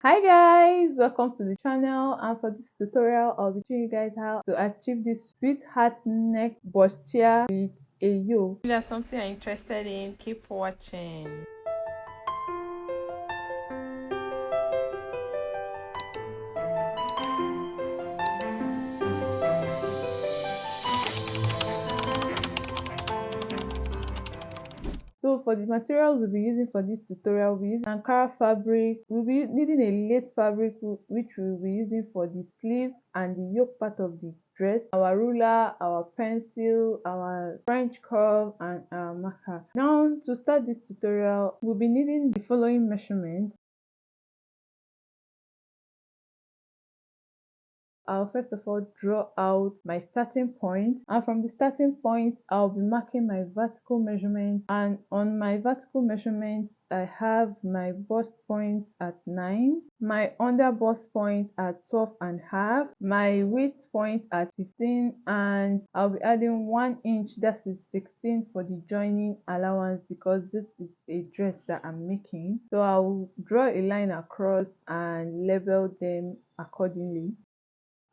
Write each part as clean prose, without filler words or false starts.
Hi guys, welcome to the channel, and for this tutorial I'll be showing you guys how to achieve this sweetheart neck bustier with a yoke. If that's something you're interested in, keep watching. So for the materials we'll be using for this tutorial, we'll be using Ankara fabric. We'll be needing a lace fabric which we'll be using for the sleeves and the yoke part of the dress, our ruler, our pencil, our French curve, and our marker. Now to start this tutorial, we'll be needing the following measurements. I'll first of all draw out my starting point, and from the starting point I'll be marking my vertical measurement, and on my vertical measurement I have my bust point at 9, my under bust point at 12.5, my waist point at 15, and I'll be adding 1 inch, that is 16, for the joining allowance because this is a dress that I'm making. So I'll draw a line across and label them accordingly.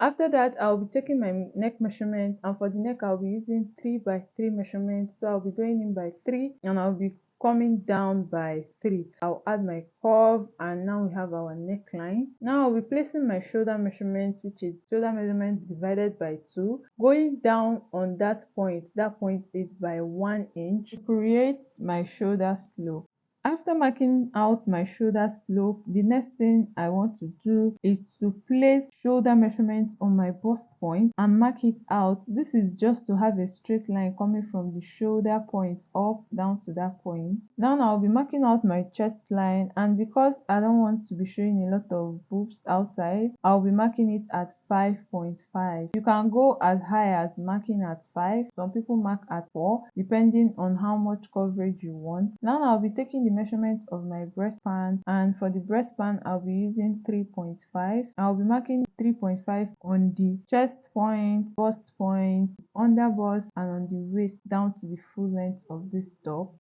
After that, I'll be taking my neck measurement, and for the neck I'll be using 3 by 3 measurement. So I'll be going in by 3 and I'll be coming down by 3. I'll add my curve, and now we have our neckline. Now I'll be placing my shoulder measurement, which is shoulder measurement divided by 2, going down on that point. That point is by 1 inch to create my shoulder slope. After marking out my shoulder slope, the next thing I want to do is to place shoulder measurements on my bust point and mark it out. This is just to have a straight line coming from the shoulder point up down to that point. Now I'll be marking out my chest line, and because I don't want to be showing a lot of boobs outside, I'll be marking it at 5.5. You can go as high as marking at 5. Some people mark at 4 depending on how much coverage you want. Now I'll be taking the measurement of my breastband, and for the breastband I'll be using 3.5. I'll be marking 3.5 on the chest point, bust point, under bust, and on the waist down to the full length of this top.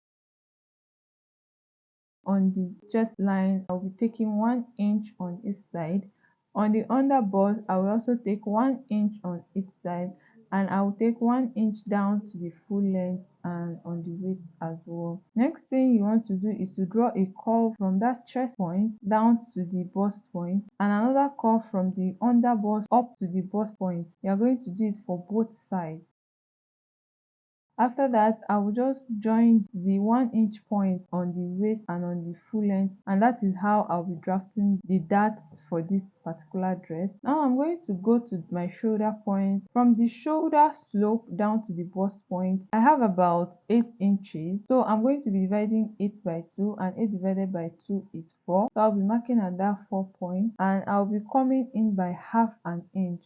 On the chest line I'll be taking 1 inch on each side. On the under bust I will also take 1 inch on each side, and I will take 1 inch down to the full length and on the waist as well. Next thing you want to do is to draw a curve from that chest point down to the bust point, and another curve from the under bust up to the bust point. You are going to do it for both sides. After that, I will just join the 1 inch point on the waist and on the full length, and that is how I'll be drafting the darts for this particular dress. Now I'm going to go to my shoulder point. From the shoulder slope down to the bust point, I have about 8 inches. So I'm going to be dividing 8 by 2, and 8 divided by 2 is 4. So I'll be marking at that 4 point, and I'll be coming in by half an inch.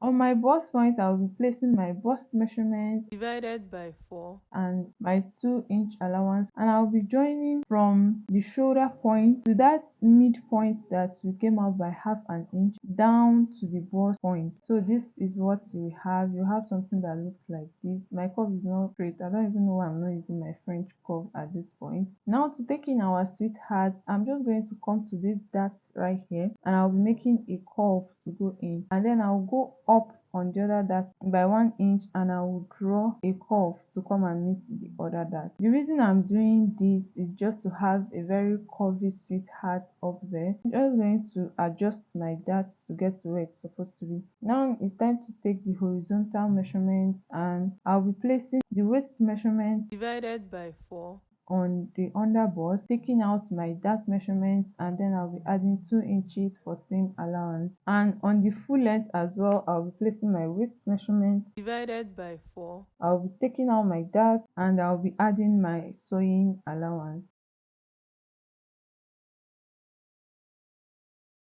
On my bust point, I'll be placing my bust measurement Divided by 4. and my 2-inch allowance, and I'll be joining from the shoulder point to that midpoint that we came out by half an inch down to the bust point. So this is what you have. You have something that looks like this. My curve is not straight. I don't even know why I'm not using my French curve at this point. Now to take in our sweetheart, I'm just going to come to this dart right here, and I'll be making a curve to go in, and then I'll go up on the other dart by 1 inch, and I will draw a curve to come and meet the other dart. The reason I'm doing this is just to have a very curvy sweetheart up there. I'm just going to adjust my darts to get to where it's supposed to be. Now it's time to take the horizontal measurement, and I'll be placing the waist measurement Divided by 4. on the under bust, taking out my dart measurements, and then I'll be adding 2 inches for seam allowance, and on the full length as well I'll be placing my waist measurement Divided by 4. I'll be taking out my dart, and I'll be adding my sewing allowance.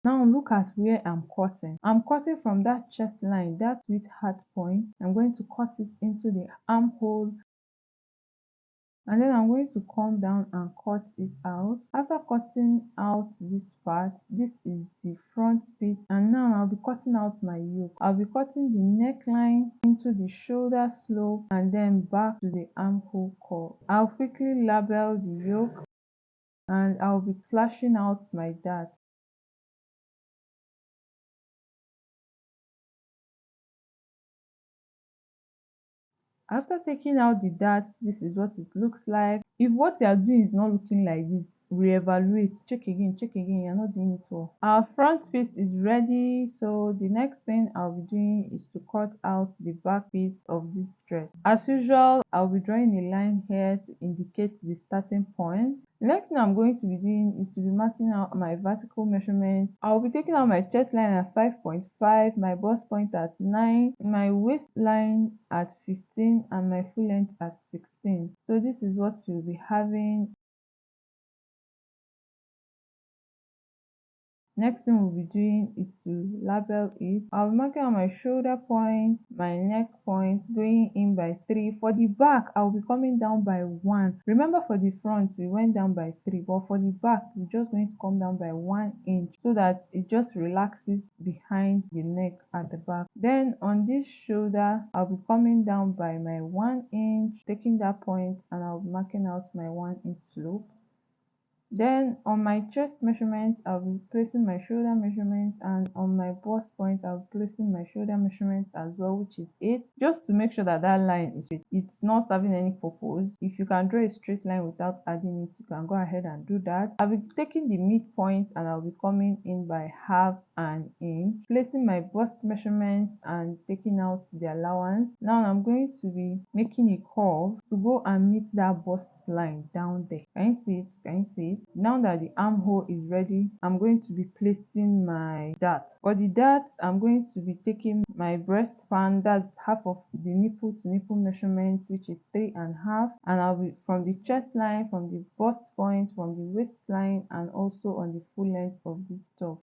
Now look at where I'm cutting. I'm cutting from that chest line, that sweetheart point. I'm going to cut it into the armhole, and then I'm going to come down and cut it out. After cutting out this part, this is the front piece, and now I'll be cutting out my yoke. I'll be cutting the neckline into the shoulder slope and then back to the armhole curve. I'll quickly label the yoke. and I'll be slashing out my dart. After taking out the darts, this is what it looks like. If what you are doing is not looking like this, reevaluate, check again, you're not doing it well. Our front piece is ready, so the next thing I'll be doing is to cut out the back piece of this dress. As usual, I'll be drawing a line here to indicate the starting point. The next thing I'm going to be doing is to be marking out my vertical measurements. I'll be taking out my chest line at 5.5, my bust point at 9, my waistline at 15, and my full length at 16. So this is what you'll be having. Next thing we'll be doing is to label it. I'll be marking on my shoulder point, my neck point, going in by 3. For the back, I'll be coming down by 1. Remember, for the front, we went down by 3, but for the back, we're just going to come down by 1 inch so that it just relaxes behind the neck at the back. Then on this shoulder, I'll be coming down by my 1 inch, taking that point, and I'll be marking out my 1 inch slope. Then on my chest measurement, I'll be placing my shoulder measurement, and on my bust point, I'll be placing my shoulder measurement as well, which is 8, just to make sure that that line is straight. It's not having any purpose. If you can draw a straight line without adding it, you can go ahead and do that. I'll be taking the midpoint and I'll be coming in by half an inch, placing my bust measurement and taking out the allowance. Now I'm going to be making a curve to go and meet that bust line down there. Can you see it? Can you see it? Now that the armhole is ready, I'm going to be placing my dart. For the dart, I'm going to be taking my breast fan, that's half of the nipple to nipple measurement, which is 3.5, and I'll be from the chest line, from the bust point, from the waistline, and also on the full length of this top.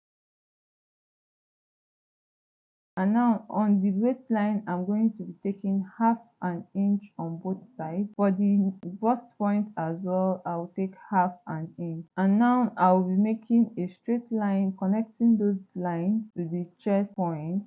And now on the waistline, I'm going to be taking half an inch on both sides. For the bust point as well, I'll take half an inch. And now I'll be making a straight line connecting those lines to the chest point.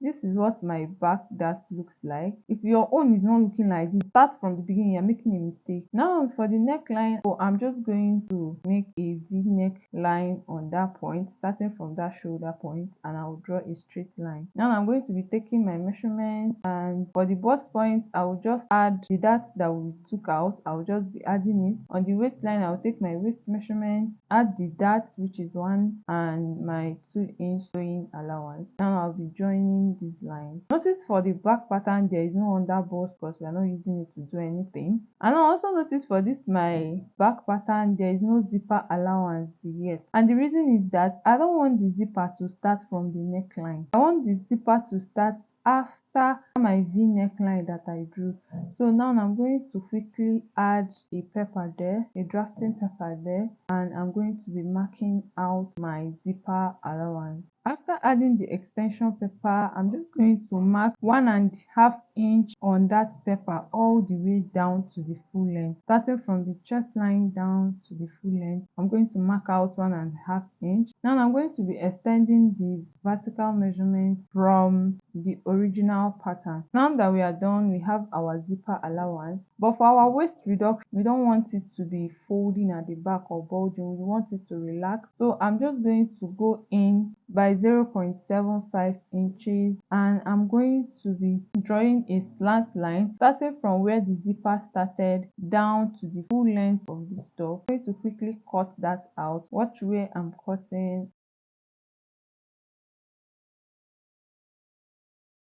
This is what my back dart looks like. If your own is not looking like this, start from the beginning, you're making a mistake. Now for the neckline, I'm just going to make a v-neck line on that point, starting from that shoulder point, and I'll draw a straight line. Now I'm going to be taking my measurements, and for the bust point, I will just add the dart that we took out. I'll just be adding it. On the waistline, I'll take my waist measurement, add the dart, which is 1, and my 2-inch sewing allowance. Now I'll be joining these lines. Notice for the back pattern, there is no under bust because we are not using it to do anything. And I also notice for this my back pattern, there is no zipper allowance yet. And the reason is that I don't want the zipper to start from the neckline. I want the zipper to start after my v neckline that I drew. So now I'm going to quickly add a pepper there, a drafting pepper there, and I'm going to be marking out my zipper allowance. After adding the extension pepper, I'm just going to mark 1.5 inch on that pepper all the way down to the full length. Starting from the chest line down to the full length, I'm going to mark out 1.5 inch. Now I'm going to be extending the vertical measurement from the original pattern. Now that we are done, we have our zipper allowance, but for our waist reduction, we don't want it to be folding at the back or bulging. We want it to relax. So I'm just going to go in by 0.75 inches, and I'm going to be drawing a slant line starting from where the zipper started down to the full length of the top. I'm going to quickly cut that out. Watch where I'm cutting.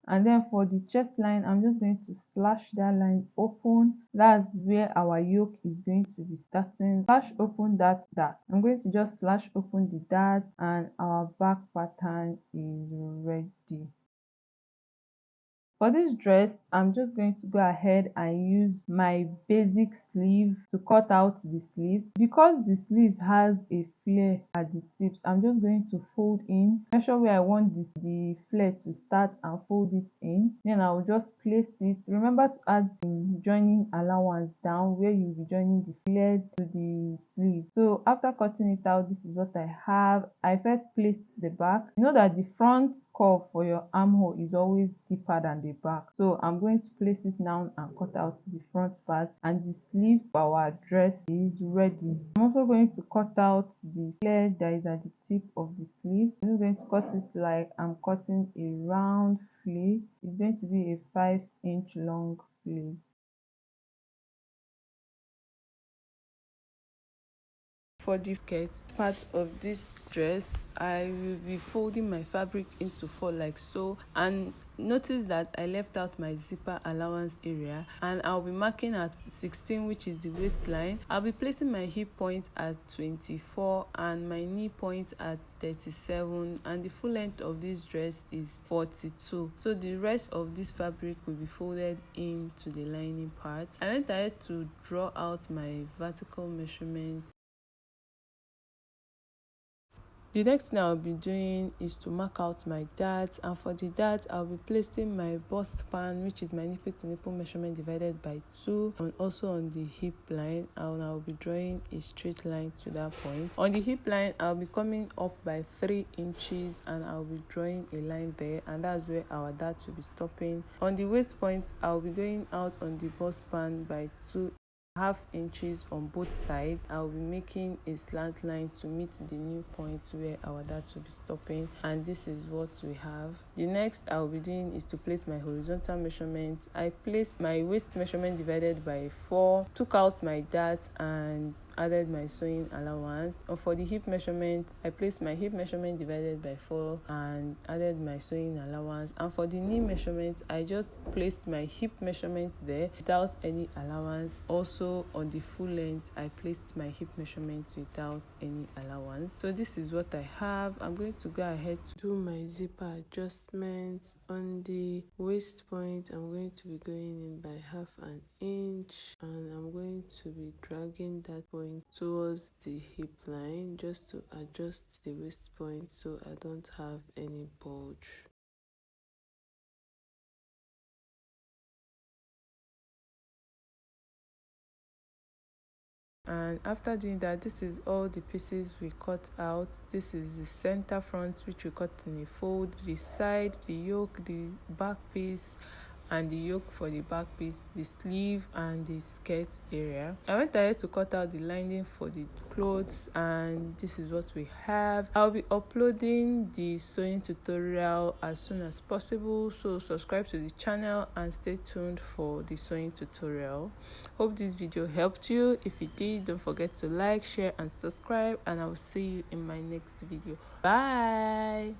And then for the chest line, I'm just going to slash that line open. That's where our yoke is going to be starting. Slash open that dart. I'm going to just slash open the dart, and our back pattern is ready. For this dress, I'm just going to go ahead and use my basic sleeve to cut out the sleeves. Because the sleeve has a flare at the tips, I'm just going to fold in, measure where I want the flare to start, and fold it in. Then I'll just place it. Remember to add the joining allowance down where you'll be joining the flare to the sleeve. So after cutting it out, this is what I have. I first placed the back. You know that the front curve for your armhole is always deeper than the the back. So I'm going to place it now and cut out the front part, and the sleeves for our dress is ready. I'm also going to cut out the flare that is at the tip of the sleeves. I'm going to cut it like I'm cutting a round sleeve. It's going to be a 5-inch long sleeve. For the skirt part of this dress, I will be folding my fabric into 4 like so, and notice that I left out my zipper allowance area, and I'll be marking at 16, which is the waistline. I'll be placing my hip point at 24 and my knee point at 37, and the full length of this dress is 42. So the rest of this fabric will be folded into the lining part. I went ahead to draw out my vertical measurements. The next thing I'll be doing is to mark out my darts, and for the dart I'll be placing my bust span, which is my nipple to nipple measurement divided by 2, and also on the hip line, and I'll be drawing a straight line to that point. On the hip line I'll be coming up by 3 inches and I'll be drawing a line there, and that's where our dart will be stopping. On the waist point I'll be going out on the bust span by 2.5 inches on both sides. I'll be making a slant line to meet the new point where our dart will be stopping, and this is what we have. The next I'll be doing is to place my horizontal measurement. I placed my waist measurement divided by 4, took out my dart and added my sewing allowance. For the hip measurement, I placed my hip measurement divided by 4 and added my sewing allowance. And for the knee measurement, I just placed my hip measurement there without any allowance. Also on the full length, I placed my hip measurement without any allowance. So this is what I have. I'm going to go ahead to do my zipper adjustment. On the waist point, I'm going to be going in by 1/2 inch, and I'm going to be dragging that point towards the hip line just to adjust the waist point so I don't have any bulge. And after doing that, this is all the pieces we cut out. This is the center front, which we cut in a fold, the side, the yoke, the back piece, and the yoke for the back piece, the sleeve and the skirt area. I went ahead to cut out the lining for the clothes, and this is what we have. I'll be uploading the sewing tutorial as soon as possible, so subscribe to the channel and stay tuned for the sewing tutorial. Hope this video helped you. If it did, don't forget to like, share and subscribe, and I will see you in my next video. Bye.